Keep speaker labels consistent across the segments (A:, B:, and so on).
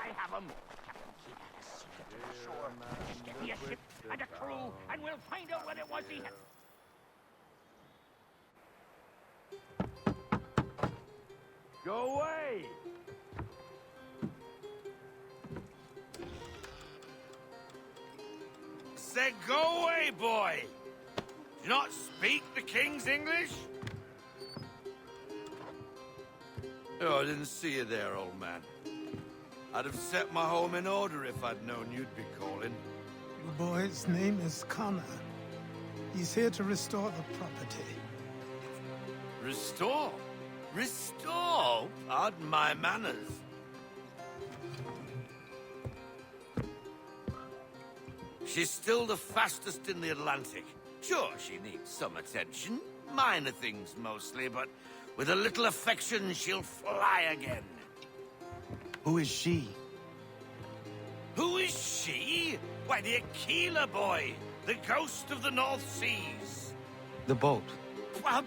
A: I have them. Captain Kidd had a secret for sure. Just get me a ship and a crew, and we'll find out what it was he had.
B: Go away!
C: Said go away, boy! Do you not speak the King's English? Oh, I didn't see you there, old man. I'd have set my home in order if I'd known you'd be calling.
D: The boy's name is Connor. He's here to restore the property.
C: Restore? Restore? Pardon my manners. She's still the fastest in the Atlantic. Sure, she needs some attention. Minor things mostly, but with a little affection, she'll fly again.
E: Who is she?
C: Who is she? Why, the Aquila boy, the ghost of the North Seas.
E: The boat.
C: A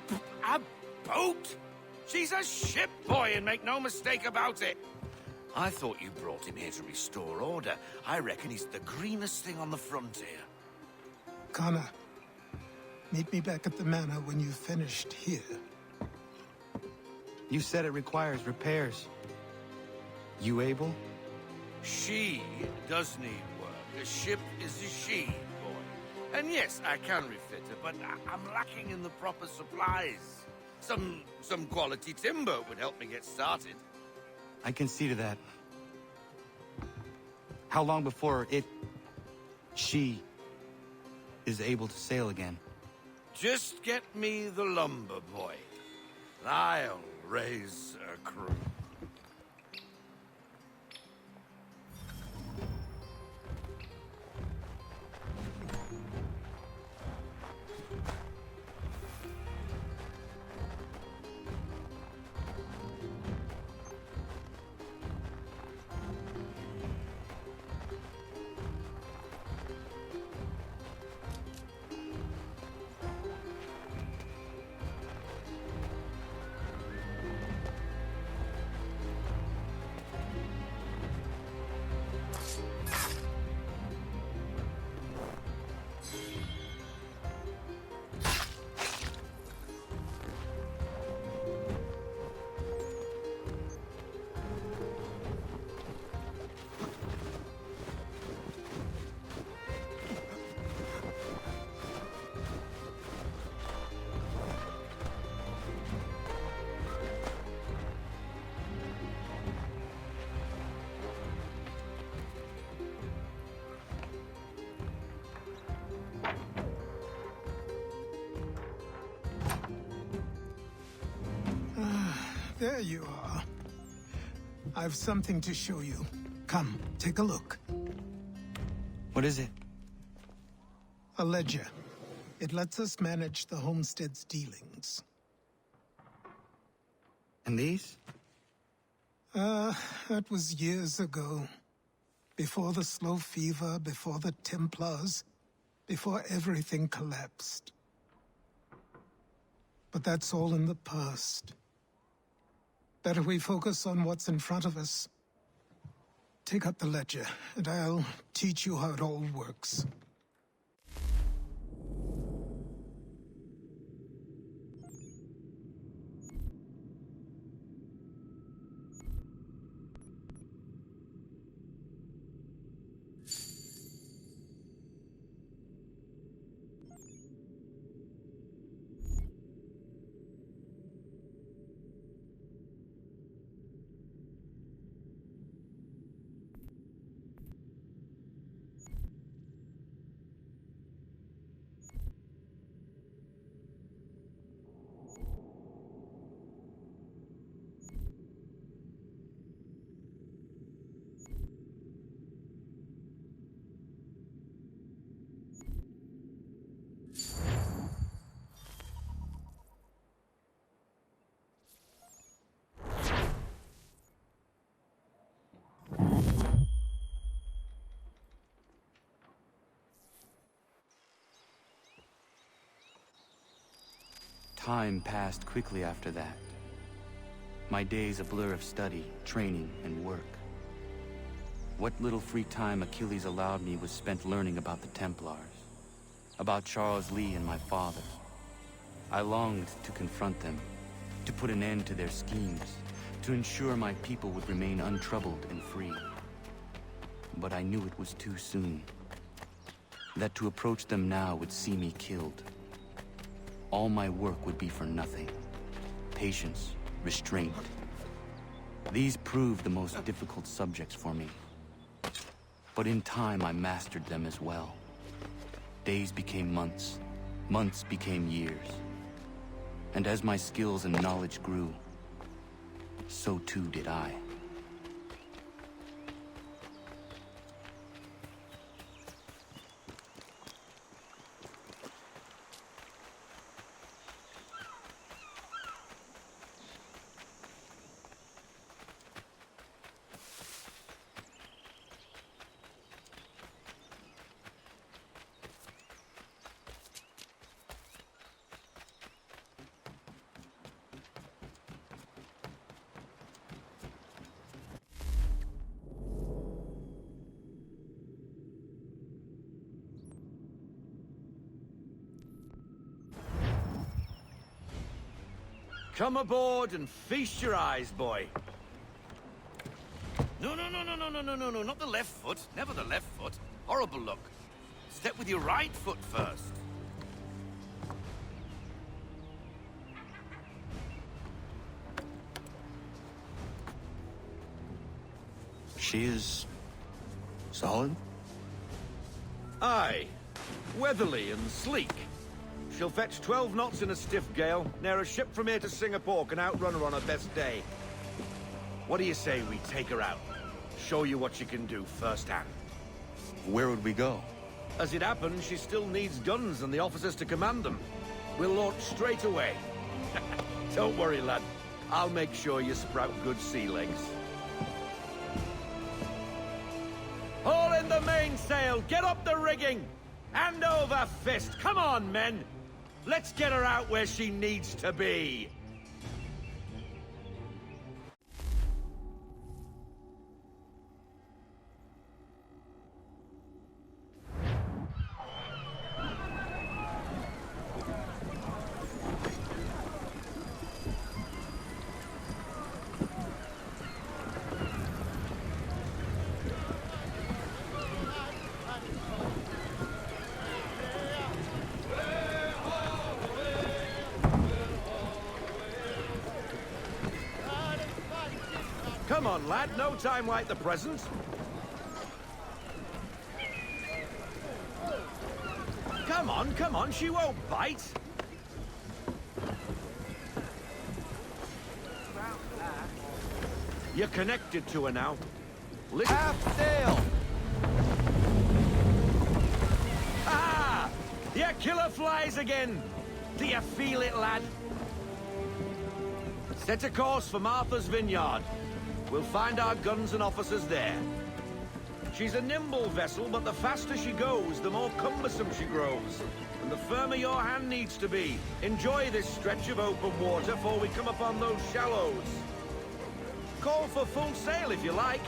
C: boat? She's a ship boy, and make no mistake about it. I thought you brought him here to restore order. I reckon he's the greenest thing on the frontier.
D: Connor, meet me back at the manor when you've finished here.
E: You said it requires repairs. You able?
C: She does need work. A ship is a she, boy. And yes, I can refit her, but I'm lacking in the proper supplies. Some quality timber would help me get started.
E: I can see to that. How long before she is able to sail again?
C: Just get me the lumber, boy. I'll raise a crew.
D: There you are. I've something to show you. Come, take a look.
E: What is it?
D: A ledger. It lets us manage the homestead's dealings.
E: And these?
D: That was years ago. Before the slow fever, before the Templars, before everything collapsed. But that's all in the past. Better we focus on what's in front of us. Take up the ledger, and I'll teach you how it all works.
E: Time passed quickly after that. My days a blur of study, training, and work. What little free time Achilles allowed me was spent learning about the Templars, about Charles Lee and my father. I longed to confront them, to put an end to their schemes, to ensure my people would remain untroubled and free. But I knew it was too soon. That to approach them now would see me killed. All my work would be for nothing. Patience, restraint. These proved the most difficult subjects for me. But in time, I mastered them as well. Days became months, months became years. And as my skills and knowledge grew, so too did I.
B: Come aboard and feast your eyes, boy.
C: No, not the left foot. Never the left foot. Horrible look. Step with your right foot first.
E: She is... solid?
B: Aye. Weatherly and sleek. She'll fetch 12 knots in a stiff gale, ne'er a ship from here to Singapore can outrun her on her best day. What do you say we take her out? Show you what she can do firsthand.
E: Where would we go?
B: As it happens, she still needs guns and the officers to command them. We'll launch straight away. Don't worry, lad. I'll make sure you sprout good sea legs. Haul in the mainsail! Get up the rigging! Hand over fist! Come on, men! Let's get her out where she needs to be! Come on, lad. No time like the present. Come on. She won't bite. You're connected to her now. Half sail! Ah! The killer flies again! Do you feel it, lad? Set a course for Martha's Vineyard. We'll find our guns and officers there. She's a nimble vessel, but the faster she goes, the more cumbersome she grows. And the firmer your hand needs to be. Enjoy this stretch of open water before we come upon those shallows. Call for full sail if you like.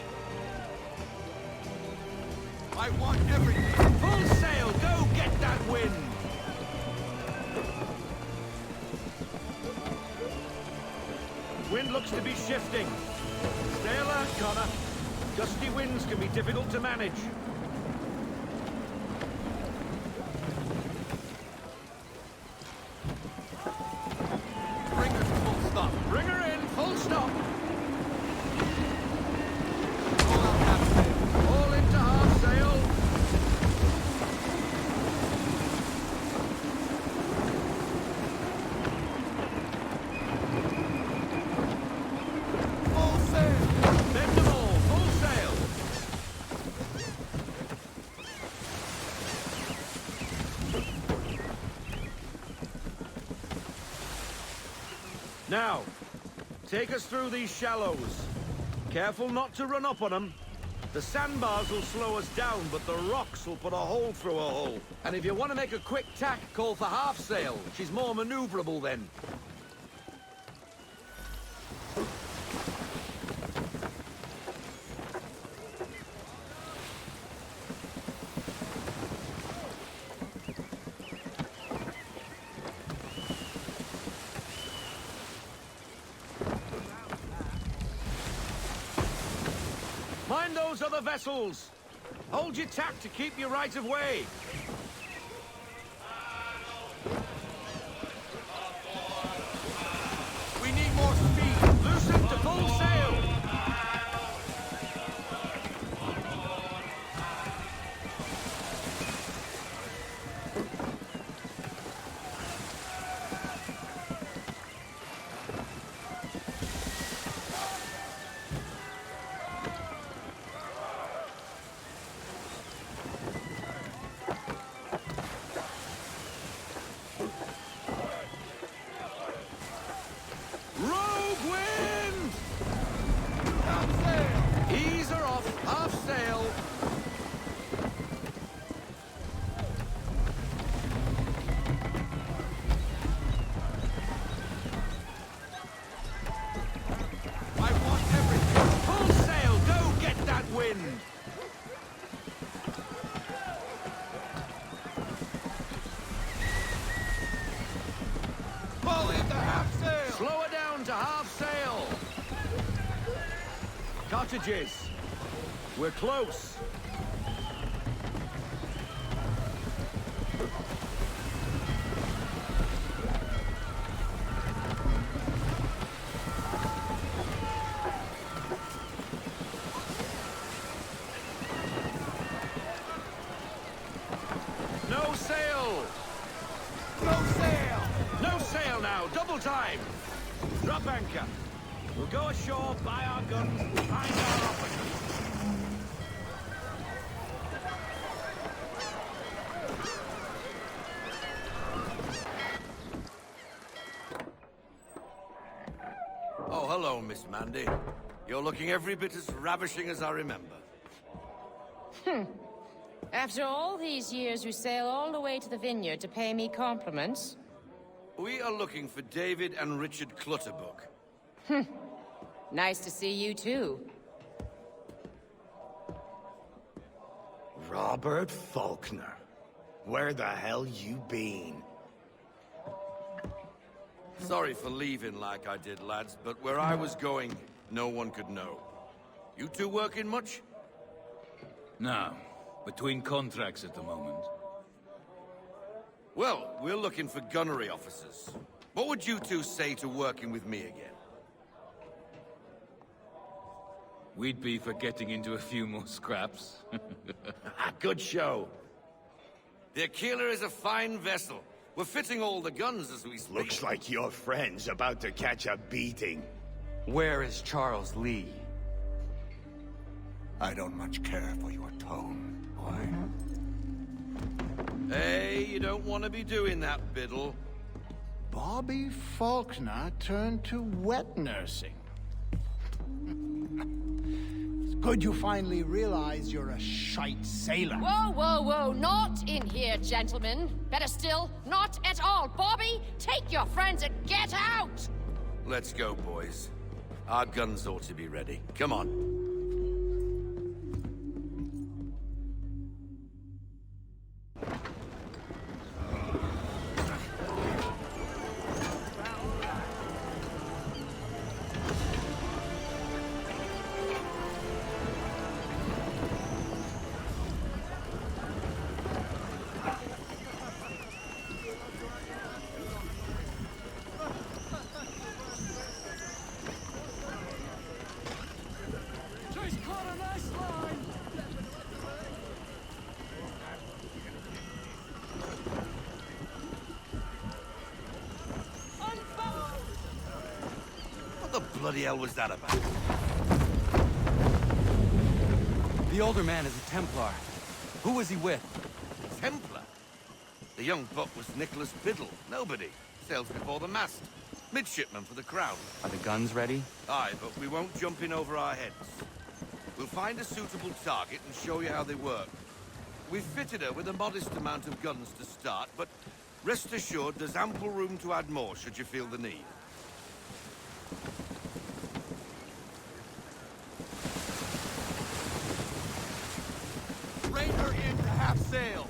C: I want everything.
B: Full sail! Go get that wind! Wind looks to be shifting. Stay alert, Connor. Gusty winds can be difficult to manage.
C: Bring her to full stop.
B: Bring her in, full stop.
C: Roll out half sail.
B: All into half sail.
C: Full sail.
B: Bend them all, full sail. Now, take us through these shallows. Careful not to run up on them. The sandbars will slow us down, but the rocks will put a hole through a hole. And if you want to make a quick tack, call for half sail. She's more maneuverable then. those other vessels! Hold your tack to keep your right of way! We need more speed! Loosen to full sail! Rogue wind! Half sail! Ease her off, half sail. I want everything. Full sail, go get that wind! Pull into half sail! Slow her down to half sail! Cottages! We're close! No sail! No sail! No sail now! Double time! Drop anchor! We'll go ashore, buy our guns, and find our officers.
C: Oh, hello, Miss Mandy. You're looking every bit as ravishing as I remember.
F: After all these years, you sail all the way to the vineyard to pay me compliments?
C: We are looking for David and Richard Clutterbuck.
F: Nice to see you, too.
G: Robert Faulkner. Where the hell you been?
C: Sorry for leaving like I did, lads, but where I was going, no one could know. You two working much?
H: No. Between contracts at the moment.
C: Well, we're looking for gunnery officers. What would you two say to working with me again?
H: We'd be for getting into a few more scraps.
G: Good show.
C: The Aquila is a fine vessel. We're fitting all the guns as we speak.
G: Looks like your friend's about to catch a beating.
E: Where is Charles Lee?
G: I don't much care for your tone, boy.
C: Hey, you don't want to be doing that, Biddle.
I: Bobby Faulkner turned to wet nursing. It's good you finally realize you're a shite sailor.
F: Whoa, whoa, whoa, not in here, gentlemen. Better still, not at all. Bobby, take your friends and get out!
C: Let's go, boys. Our guns ought to be ready. Come on. What the bloody hell was that about?
E: The older man is a Templar. Who was he with?
C: Templar? The young buck was Nicholas Biddle. Nobody. Sails before the mast. Midshipman for the Crown.
E: Are the guns ready?
C: Aye, but we won't jump in over our heads. We'll find a suitable target and show you how they work. We've fitted her with a modest amount of guns to start, but rest assured there's ample room to add more should you feel the need.
B: Rein her in to half sail.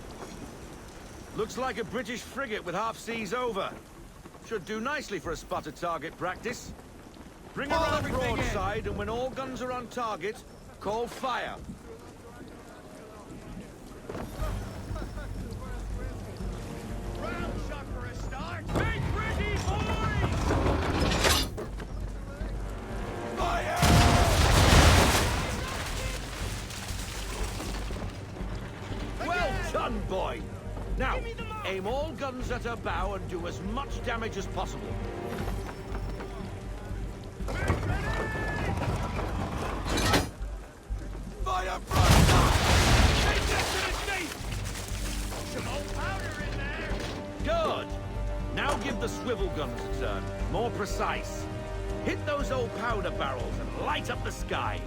B: Looks like a British frigate with half seas over. Should do nicely for a spotted target practice. Bring her around broadside, and when all guns are on target, Call fire.
A: Round shot for a start. Make ready, boys!
B: Well done, boy. Now, aim all guns at her bow and do as much damage as possible.
C: Fire
A: Some old powder in there.
B: Good. Now give the swivel guns a turn. More precise. Hit those old powder barrels and light up the sky.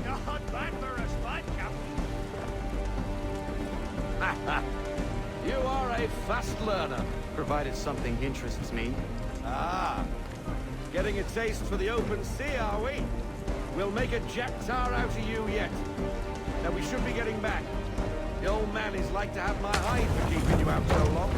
A: Not bad for a spot, Captain.
B: You are a fast learner.
E: Provided something interests me.
B: Ah. Getting a taste for the open sea, are we? We'll make a jack tar out of you yet. Now we should be getting back. The old man is like to have my hide for keeping you out so long.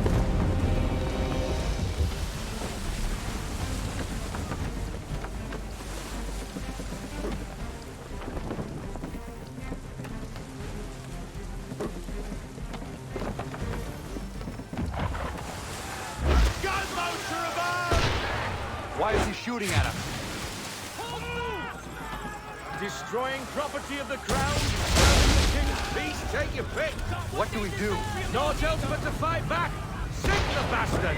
A: Gunboats are above!
E: Why is he shooting at us?
B: Destroying property of the crown, disturbing the king's peace, take your pick.
E: What do we do?
B: Naught else but to fight back. Sink the bastard!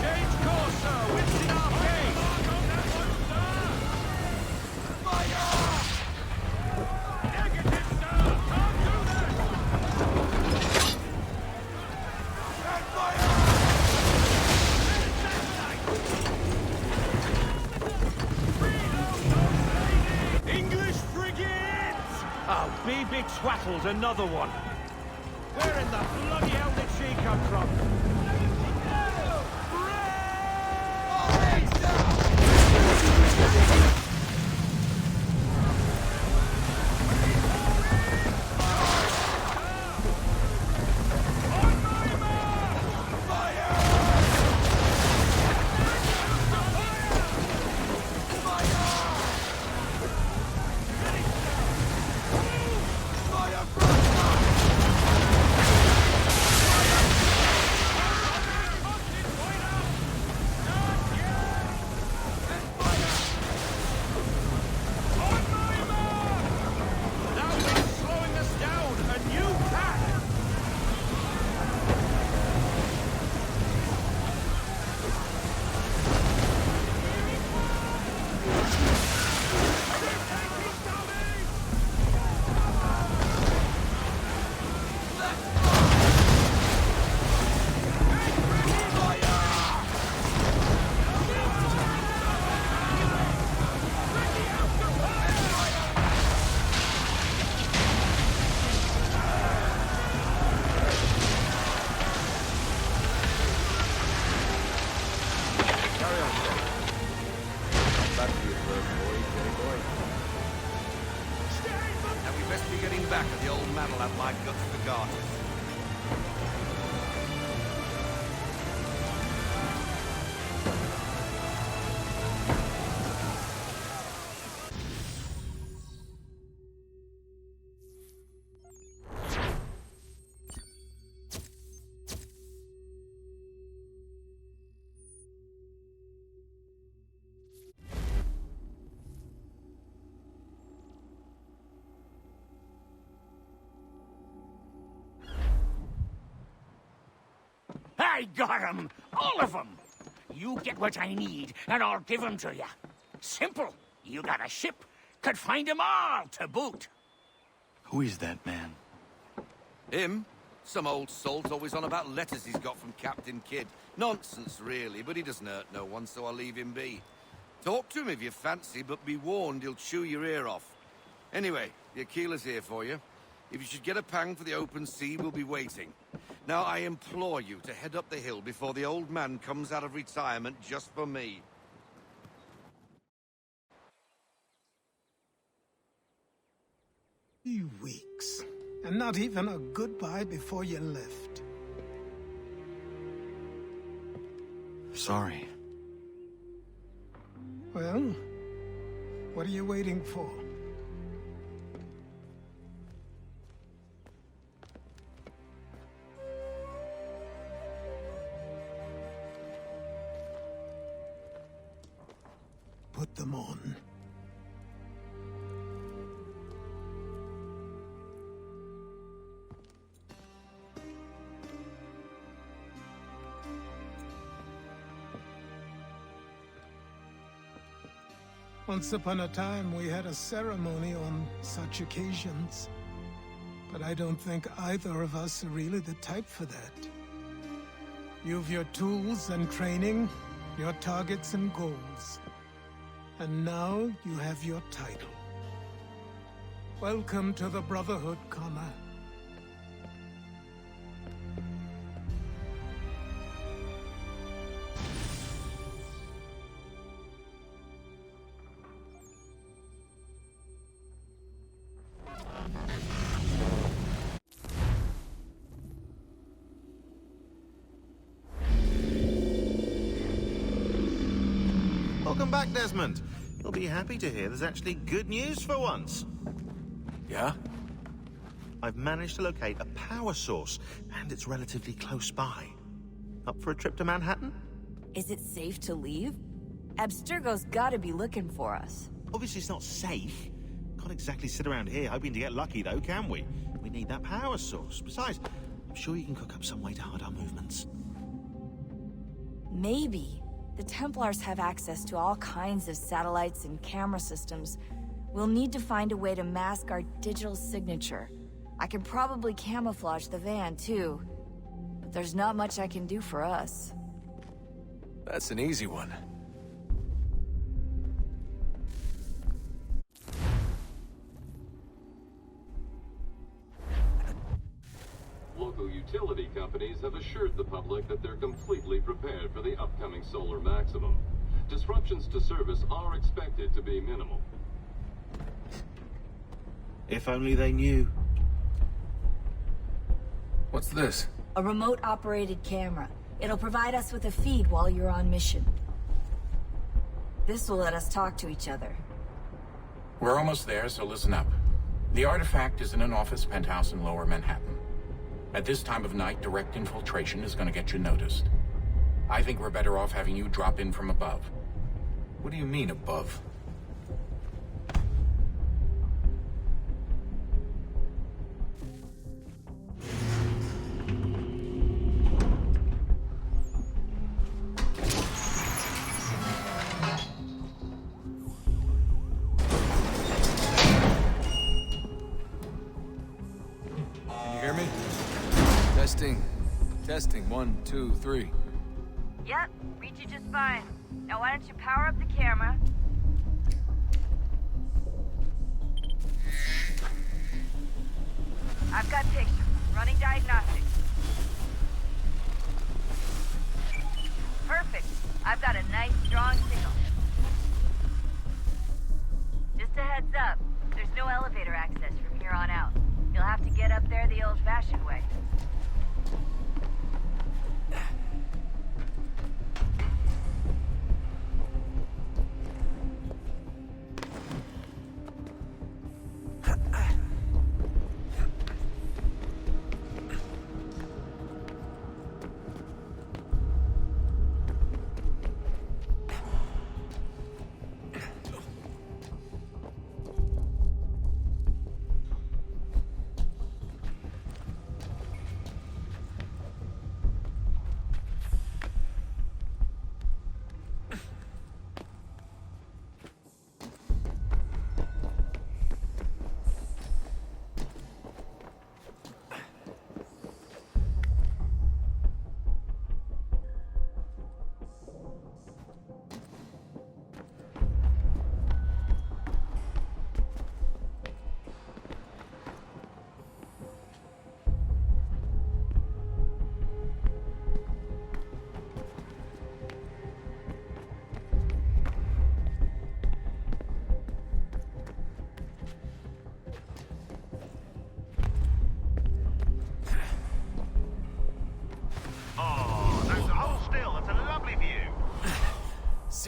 B: Change course, sir. Winds in our face.
A: Negative, sir! Can't do that! English frigates!
B: Oh, BB Twattle's another one. Where in the bloody hell did she come from? That wind's slowing us down. A new tack. Carry on, sir. Back to your first voyage, Jenny boy. Now we best be getting back, or the old man will have my guts for garters.
J: I got 'em! All of 'em! You get what I need, and I'll give 'em to you. Simple. You got a ship. Could find 'em all to boot.
E: Who is that man?
C: Him? Some old salt always on about letters he's got from Captain Kidd. Nonsense, really, but he doesn't hurt no one, so I'll leave him be. Talk to him if you fancy, but be warned he'll chew your ear off. Anyway, the Aquila's here for you. If you should get a pang for the open sea, we'll be waiting. Now, I implore you to head up the hill before the old man comes out of retirement just for me.
D: 3 weeks. And not even a goodbye before you left.
G: Sorry.
D: Well, what are you waiting for? Put them on. Once upon a time, we had a ceremony on such occasions. But I don't think either of us are really the type for that. You've your tools and training, your targets and goals. And now you have your title. Welcome to the Brotherhood, Connor.
G: Welcome back, Desmond. You'll be happy to hear there's actually good news for once.
H: Yeah?
G: I've managed to locate a power source, and it's relatively close by. Up for a trip to Manhattan?
K: Is it safe to leave? Abstergo's gotta be looking for us.
G: Obviously it's not safe. Can't exactly sit around here hoping to get lucky, though, can we? We need that power source. Besides, I'm sure you can cook up some way to hide our movements.
K: Maybe. The Templars have access to all kinds of satellites and camera systems. We'll need to find a way to mask our digital signature. I can probably camouflage the van, too. But there's not much I can do for us.
H: That's an easy one.
L: Local utility companies have assured the public that they're completely prepared for the upcoming solar maximum. Disruptions to service are expected to be minimal.
G: If only they knew.
H: What's this?
K: A remote-operated camera. It'll provide us with a feed while you're on mission. This will let us talk to each other.
M: We're almost there, so listen up. The artifact is in an office penthouse in Lower Manhattan. At this time of night, direct infiltration is going to get you noticed. I think we're better off having you drop in from above.
H: What do you mean, above? Testing, 1, 2, 3.
K: Yep, read you just fine. Now why don't you power up the camera? I've got pictures. Running diagnostics. Perfect. I've got a nice, strong signal. Just a heads up, there's no elevator access from here on out. You'll have to get up there the old-fashioned way.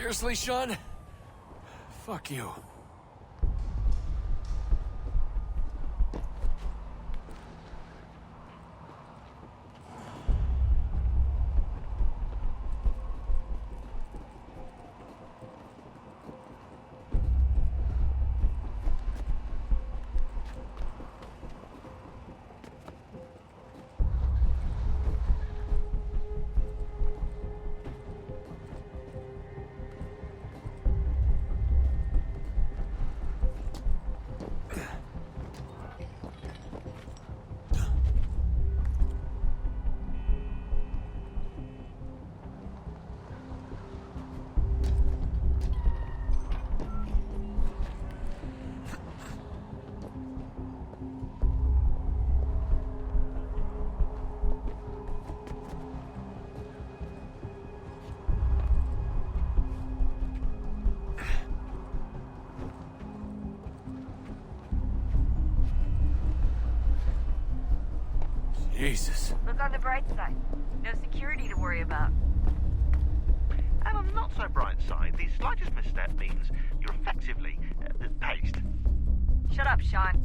N: Seriously, Sean? Fuck you. Jesus.
K: Look on the bright side. No security to worry about.
G: And on the not so bright side, the slightest misstep means you're effectively paced.
K: Shut up, Sean.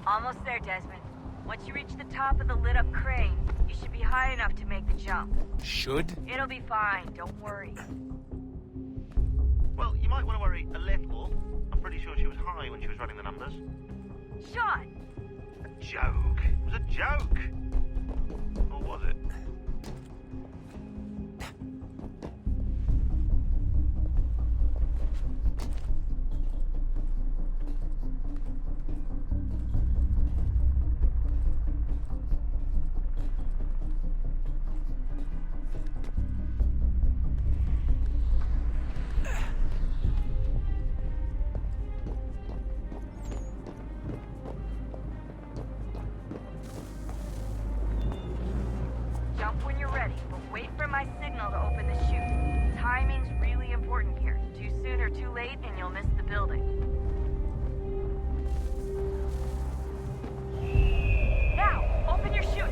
K: Almost there, Desmond. Once you reach the top of the lit-up crane, you should be high enough to make the jump.
N: Should?
K: It'll be fine, don't worry.
G: Well, you might want to worry a little. I'm pretty sure she was high when she was running the numbers.
K: Sean!
G: A joke. It was a joke. Or was it?
K: Jump when you're ready, but wait for my signal to open the chute. Timing's really important here. Too soon or too late, and you'll miss the building. Now, open your chute!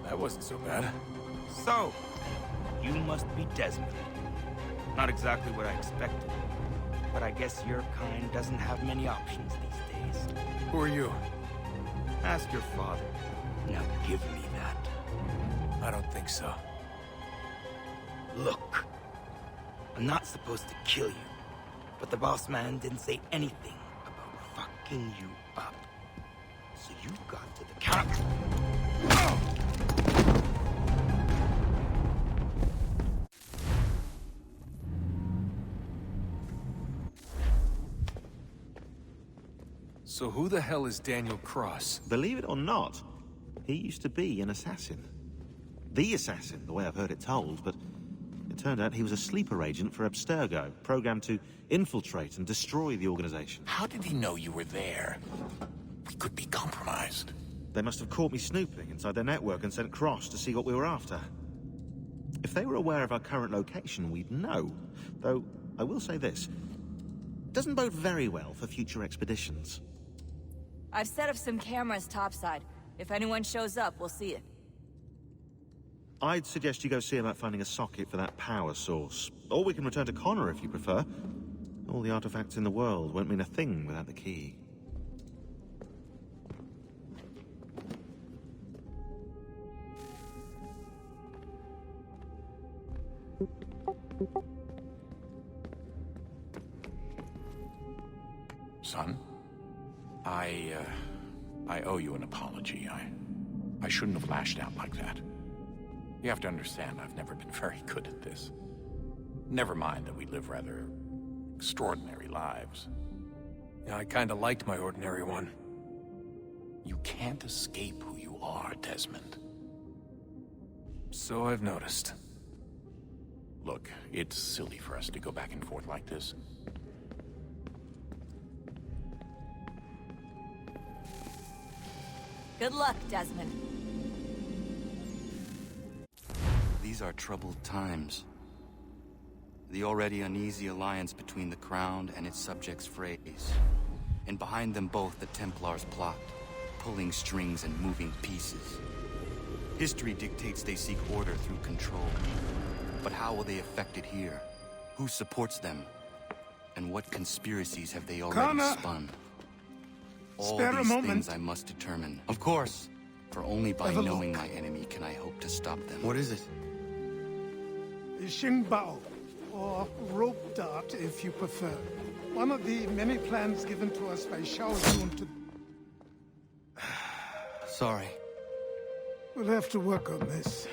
N: That wasn't so bad.
O: So, you must be Desmond. Not exactly what I expected, but I guess your kind doesn't have many options these days.
N: Who are you?
O: Ask your father. Now give me that.
N: I don't think so.
O: Look, I'm not supposed to kill you, But the boss man didn't say anything about fucking you up. So you got to the counter.
N: So who the hell is Daniel Cross?
G: Believe it or not, he used to be an assassin. The assassin, the way I've heard it told, but it turned out he was a sleeper agent for Abstergo, programmed to infiltrate and destroy the organization.
M: How did he know you were there? We could be compromised.
G: They must have caught me snooping inside their network and sent Cross to see what we were after. If they were aware of our current location, we'd know. Though, I will say this. Doesn't bode very well for future expeditions.
K: I've set up some cameras topside. If anyone shows up, we'll see it.
G: I'd suggest you go see about finding a socket for that power source. Or we can return to Connor if you prefer. All the artifacts in the world won't mean a thing without the key.
M: Son, I owe you an apology. I shouldn't have lashed out like that. You have to understand, I've never been very good at this. Never mind that we live rather extraordinary lives.
N: Yeah, I kinda liked my ordinary one.
M: You can't escape who you are, Desmond.
N: So I've noticed.
M: Look, it's silly for us to go back and forth like this.
K: Good luck, Desmond.
E: These are troubled times. The already uneasy alliance between the Crown and its subjects frays. And behind them both the Templars plot, pulling strings and moving pieces. History dictates they seek order through control. But how will they affect it here? Who supports them? And what conspiracies have they already
D: Connor!
E: spun? All
D: Spare a
E: these
D: moment.
E: things I must determine. Of course, for only by
D: Have a
E: knowing
D: look.
E: my enemy can I hope to stop them.
H: What is it?
D: The Xingbao, or rope dart if you prefer. One of the many plans given to us by Shao Yun to...
E: Sorry.
D: We'll have to work on this.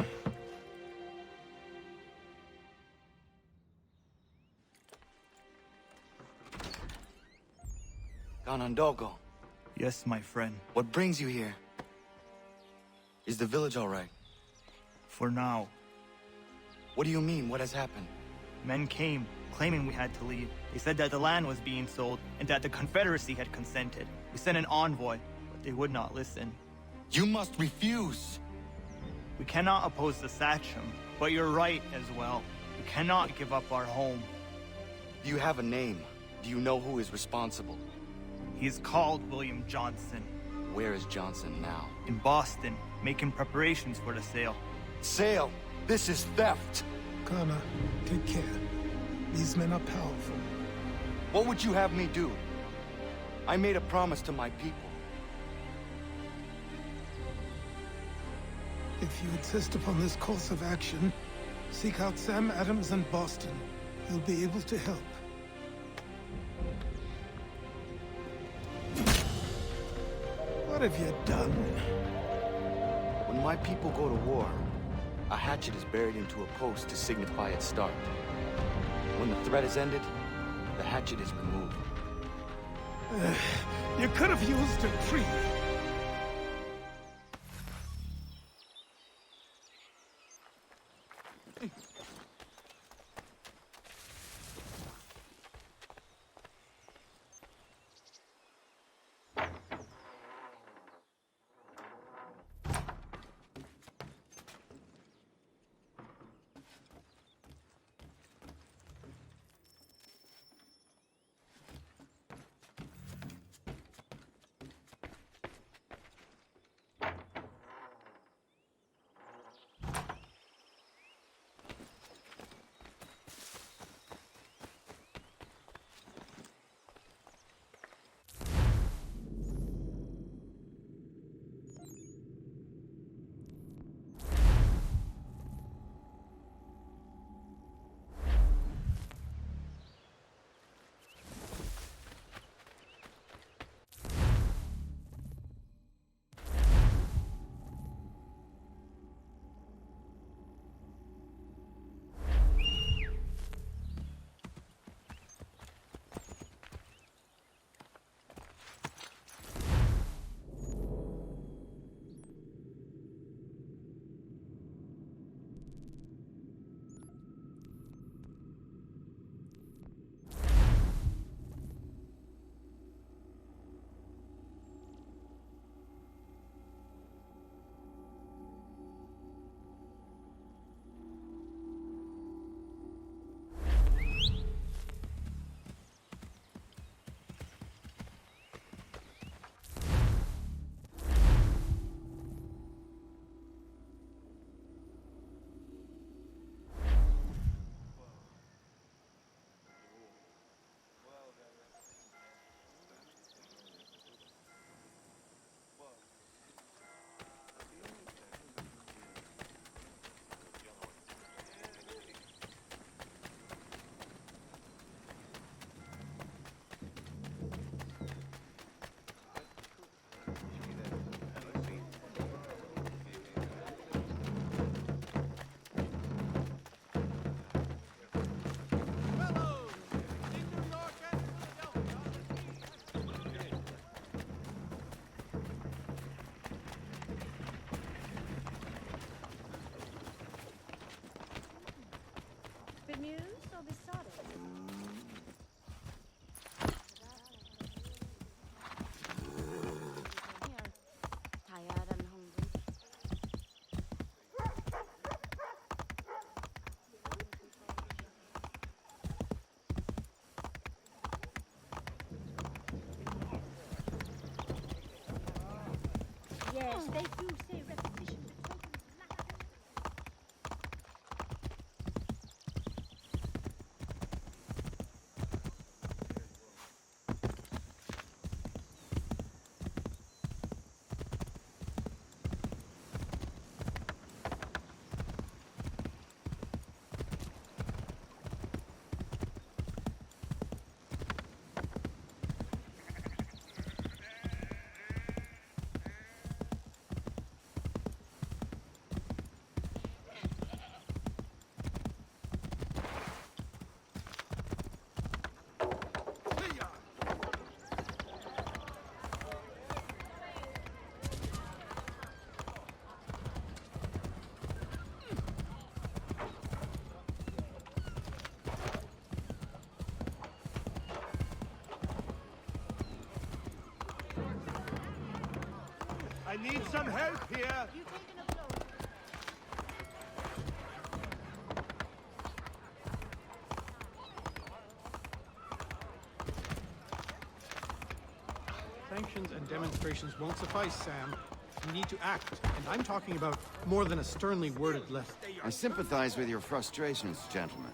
E: Ganondogo,
O: Yes, my friend.
E: what brings you here? Is the village all right?
O: For now.
E: What do you mean? What has happened?
O: Men came, claiming we had to leave. They said that the land was being sold, and that the Confederacy had consented. We sent an envoy, but they would not listen.
E: You must refuse!
O: We cannot oppose the Sachem, but you're right as well. We cannot give up our home.
E: Do you have a name? Do you know who is responsible?
O: He is called William Johnson.
E: Where is Johnson now?
O: In Boston, making preparations for the sale.
E: Sale! This is theft!
D: Connor, take care. These men are powerful.
E: What would you have me do? I made a promise to my people.
D: If you insist upon this course of action, seek out Sam Adams in Boston. He'll be able to help. What have you done?
E: When my people go to war, a hatchet is buried into a post to signify its start. When the threat is ended, the hatchet is removed.
D: You could have used a tree.
P: Yes, they do say repetition.
Q: I need some help here.
R: Sanctions and demonstrations won't suffice, Sam. We need to act, and I'm talking about more than a sternly worded letter.
S: I sympathize with your frustrations, gentlemen.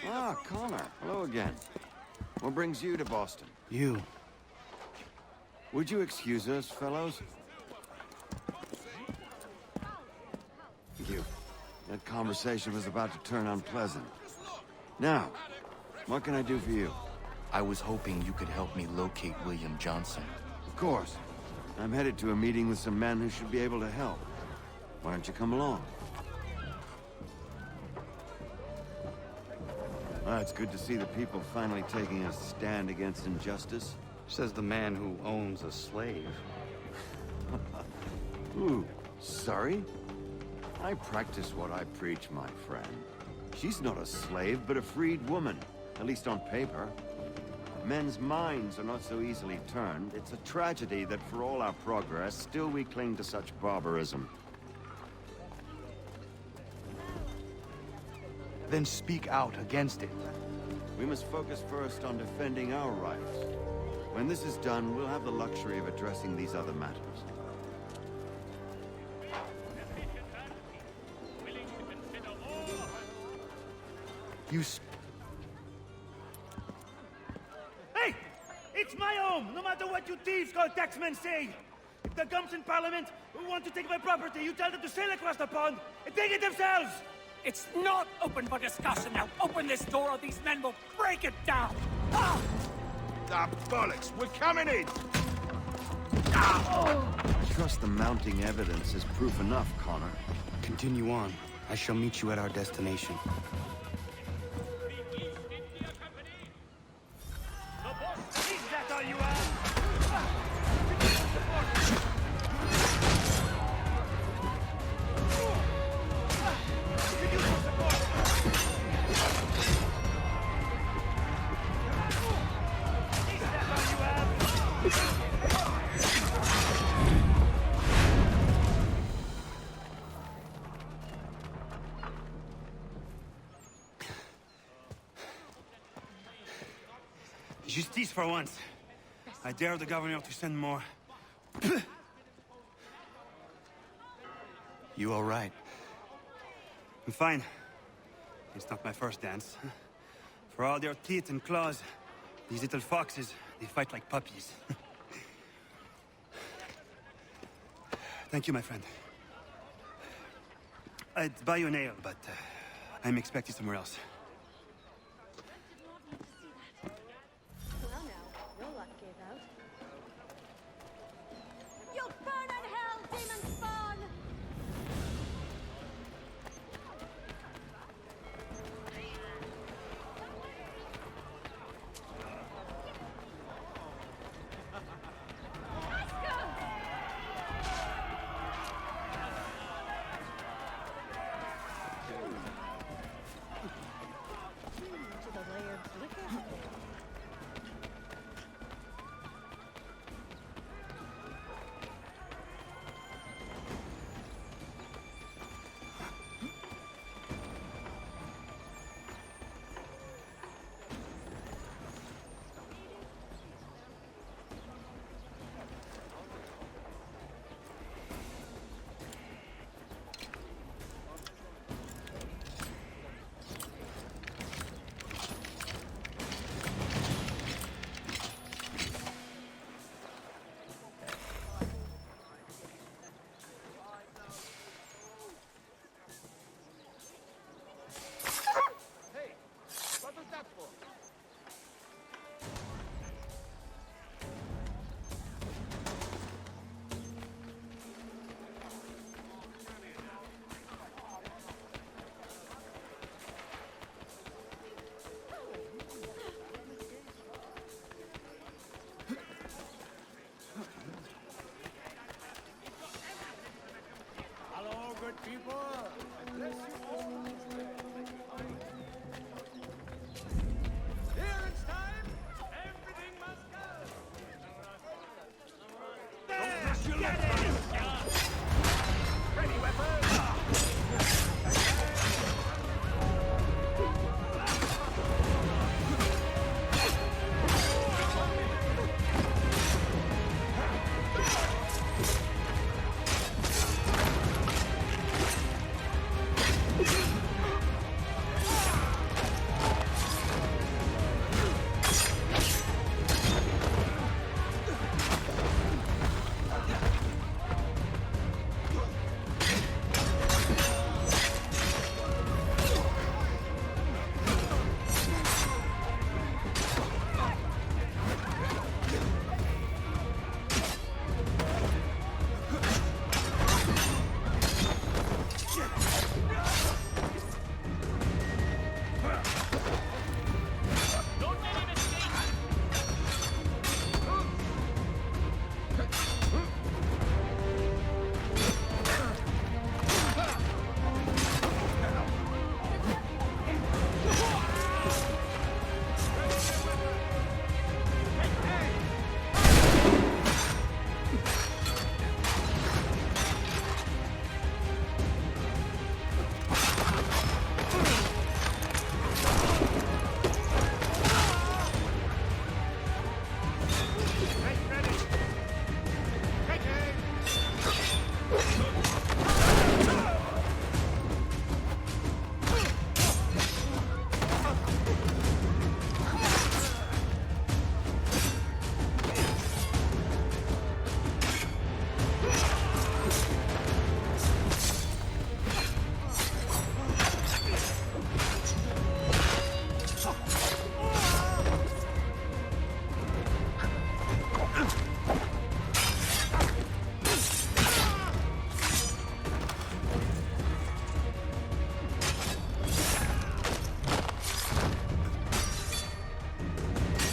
S: Ah, Connor. Hello again. What brings you to Boston?
E: You.
S: Would you excuse us, fellows? Thank you. That conversation was about to turn unpleasant. Now, what can I do for you?
E: I was hoping you could help me locate William Johnson.
S: Of course. I'm headed to a meeting with some men who should be able to help. Why don't you come along? Ah, it's good to see the people finally taking a stand against injustice.
E: Says the man who owns a slave.
S: Ooh, sorry? I practice what I preach, my friend. She's not a slave, but a freed woman. At least on paper. Men's minds are not so easily turned. It's a tragedy that for all our progress, still we cling to such barbarism.
E: Then speak out against it.
S: We must focus first on defending our rights. When this is done, we'll have the luxury of addressing these other matters.
Q: Hey! It's my home, no matter what you thieves called taxmen say! If the gumps in Parliament who want to take my property, you tell them to sail across the pond and take it themselves!
J: It's not open for discussion now. Open this door or these men will break it down. Ah!
Q: Ah, bollocks! We're coming in!
S: I trust the mounting evidence is proof enough, Connor.
E: Continue on. I shall meet you at our destination.
Q: Is that all you have?
R: Justice for once. I dare the governor to send more.
E: You all right?
R: I'm fine. It's not my first dance. For all their teeth and claws, these little foxes, they fight like puppies. Thank you, my friend. I'd buy you an ale, but I'm expected somewhere else.
P: Well, now, your luck gave out. You'll burn in hell, demon spawn!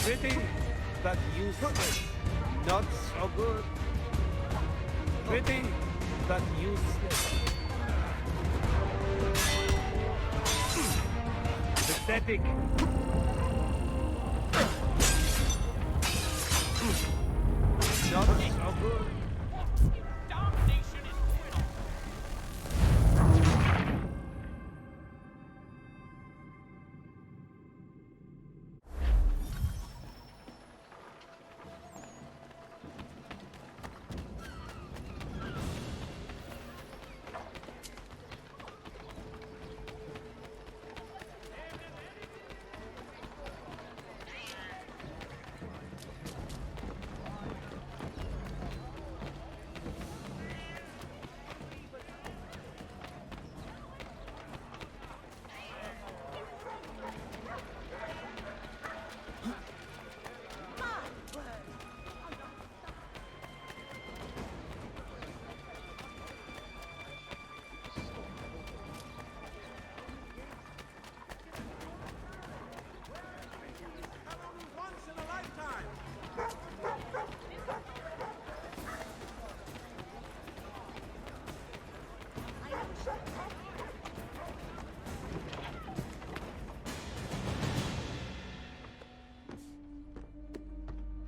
Q: Pretty, but useless. Not so good. Pretty, but useless. Pathetic. Not so good.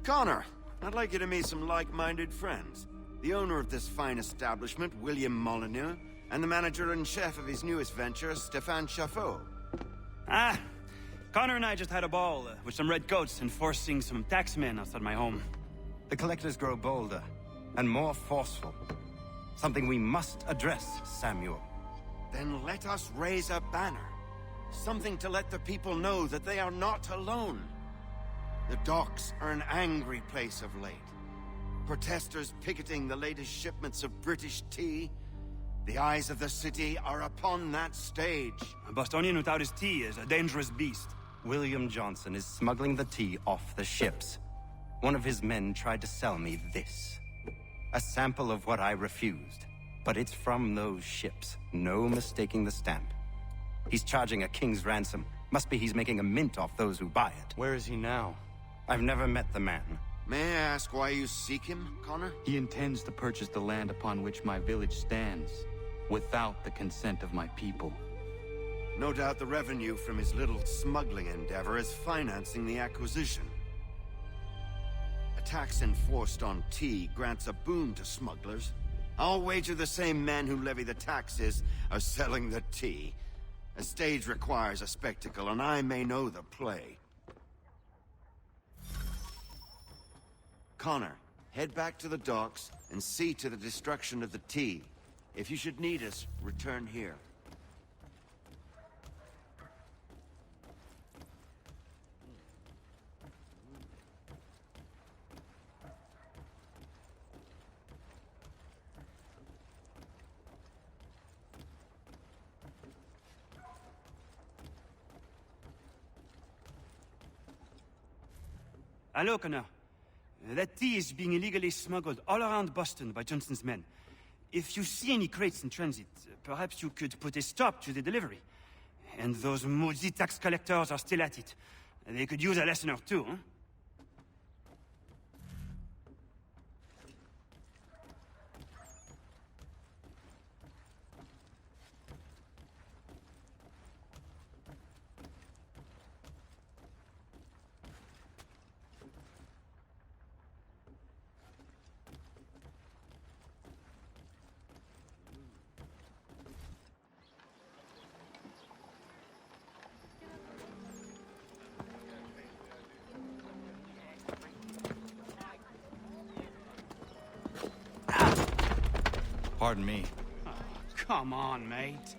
S: Connor, I'd like you to meet some like-minded friends. The owner of this fine establishment, William Molyneux, and the manager and chef of his newest venture, Stéphane Chaffeau.
R: Ah, Connor and I just had a ball with some redcoats enforcing some taxmen outside my home.
T: The collectors grow bolder and more forceful. Something we must address, Samuel.
S: Then let us raise a banner. Something to let the people know that they are not alone. The docks are an angry place of late. Protesters picketing the latest shipments of British tea. The eyes of the city are upon that stage.
R: A Bostonian without his tea is a dangerous beast.
T: William Johnson is smuggling the tea off the ships. One of his men tried to sell me this. A sample of what I refused. But it's from those ships. No mistaking the stamp. He's charging a king's ransom. Must be he's making a mint off those who buy it.
E: Where is he now?
T: I've never met the man.
S: May I ask why you seek him, Connor?
E: He intends to purchase the land upon which my village stands, without the consent of my people.
S: No doubt the revenue from his little smuggling endeavor is financing the acquisition. A tax enforced on tea grants a boon to smugglers. I'll wager the same men who levy the taxes are selling the tea. A stage requires a spectacle, and I may know the play. Connor, head back to the docks and see to the destruction of the tea. If you should need us, return here.
R: Hello, Connor. That tea is being illegally smuggled all around Boston by Johnson's men. If you see any crates in transit, perhaps you could put a stop to the delivery. And those moody tax collectors are still at it. They could use a lesson or two, huh?
E: Pardon me.
R: Oh, come on, mate.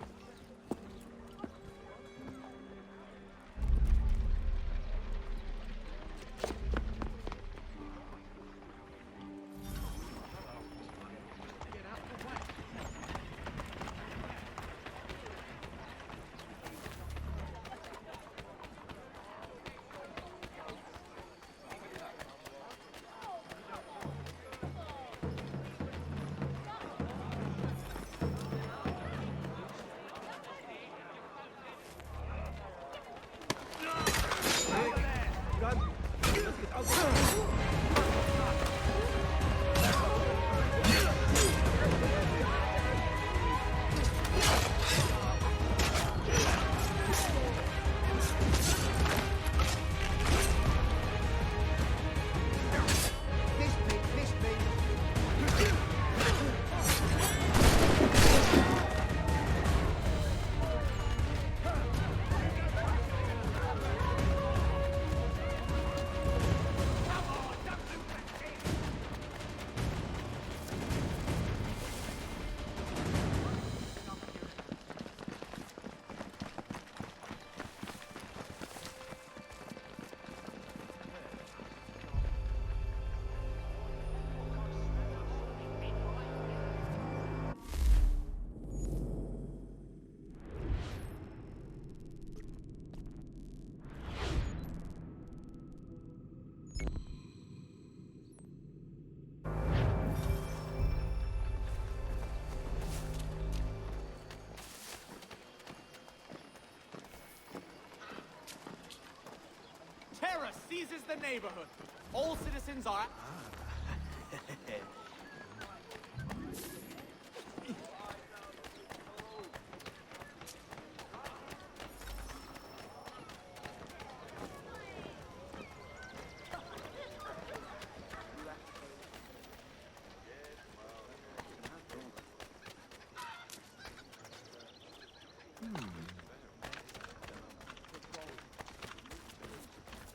U: Terror seizes the neighborhood. All citizens are...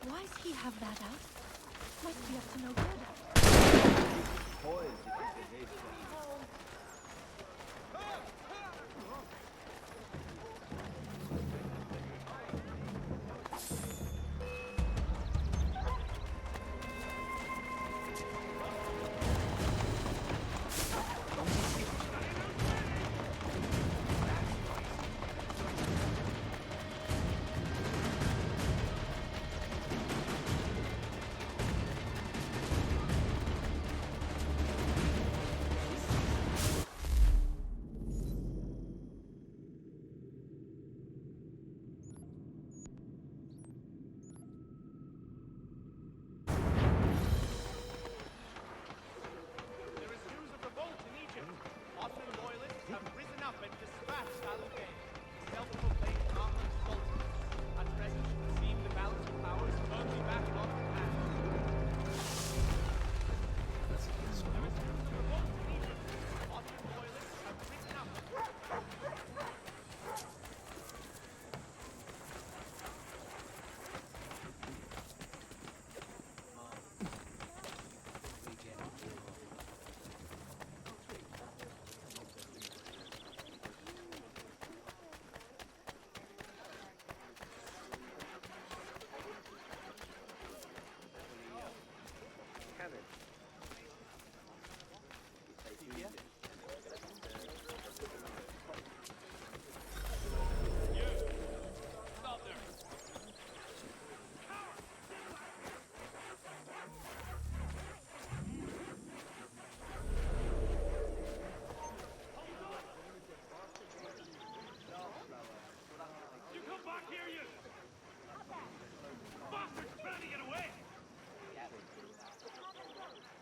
P: Why's he have that out? Must be up to no good.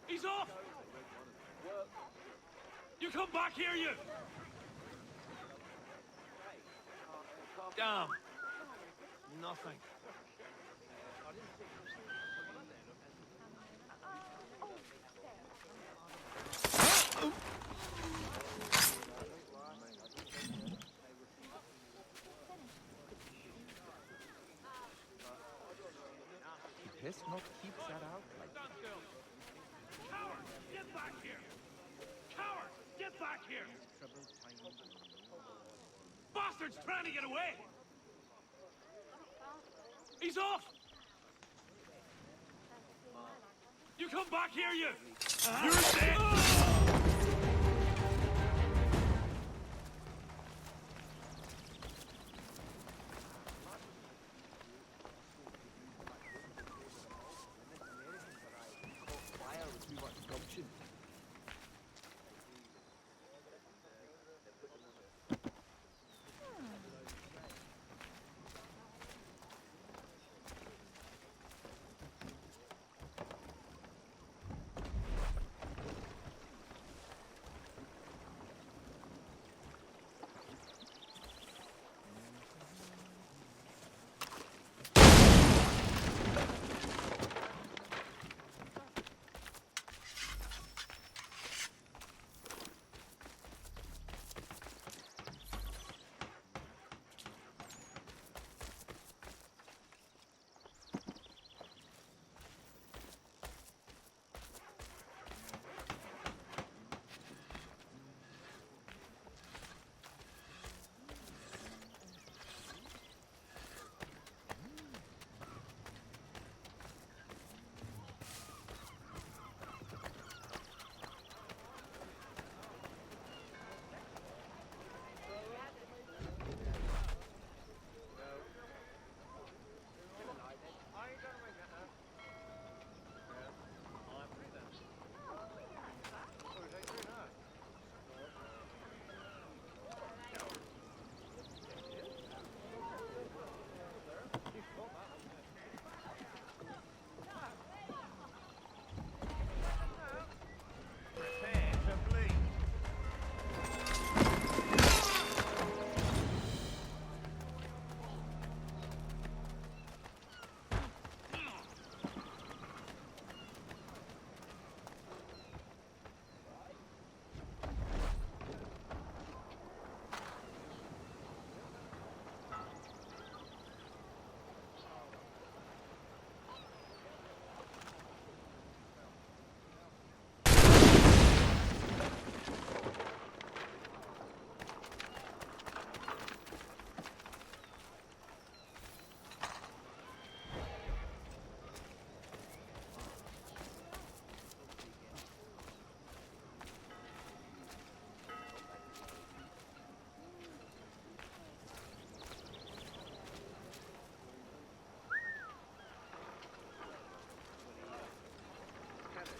Q: He's off! You come back here, you!
B: Damn. Nothing.
O: Piss not keeps that out?
Q: Coward! Get back here! Coward! Get back here! Bastard's trying to get away! He's off! You come back here, you! You're dead!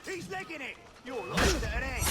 Q: He's legging it! You're lost at an end!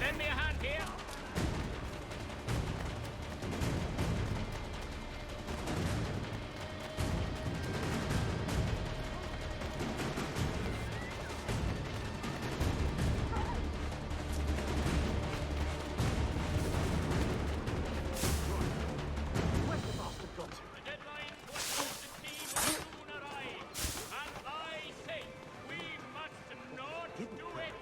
J: Lend me a hand here.
Q: Where's the bastard got to?
J: The deadline to Constantine will soon arrive, and I say we must not do it.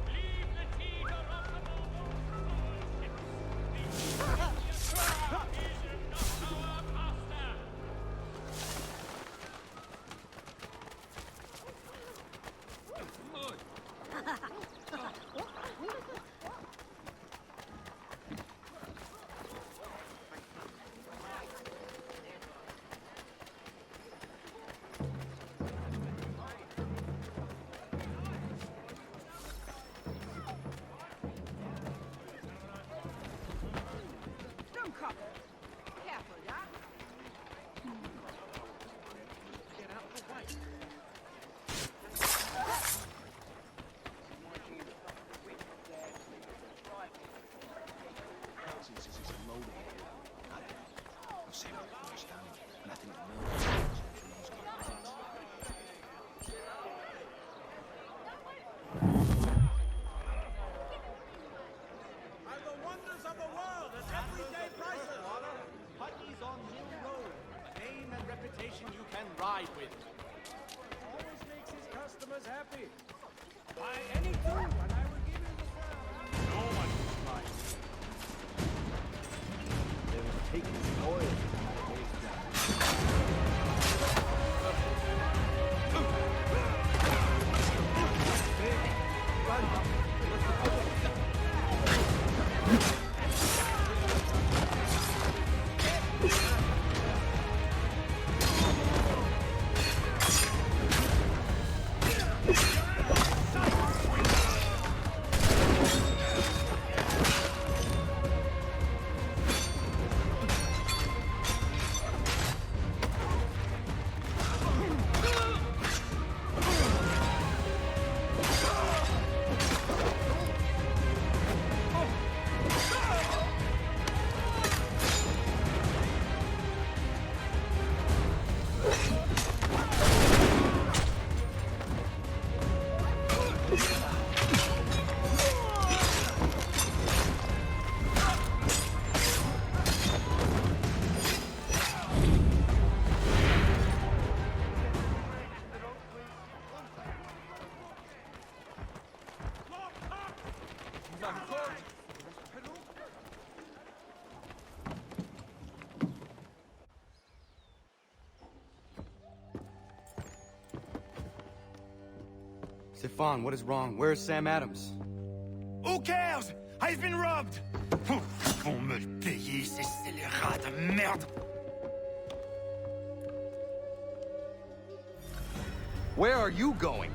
J: Leave the teeter of the noble ships. The is not our master.
U: Don't come. Careful, yeah? Get out of the way.
Q: And the wonders of the world at everyday prices!
U: Putney's on Mill Road. A name and reputation you can ride with.
Q: Always makes his customers happy. Buy anything, and I will give you the crown.
U: No one is right.
Q: They will take his oil.
E: Stefan, what is wrong? Where's Sam Adams?
Q: Who cares?
R: I've been robbed! Ils vont me le payer, ces scélérats de merde!
U: Where are you going?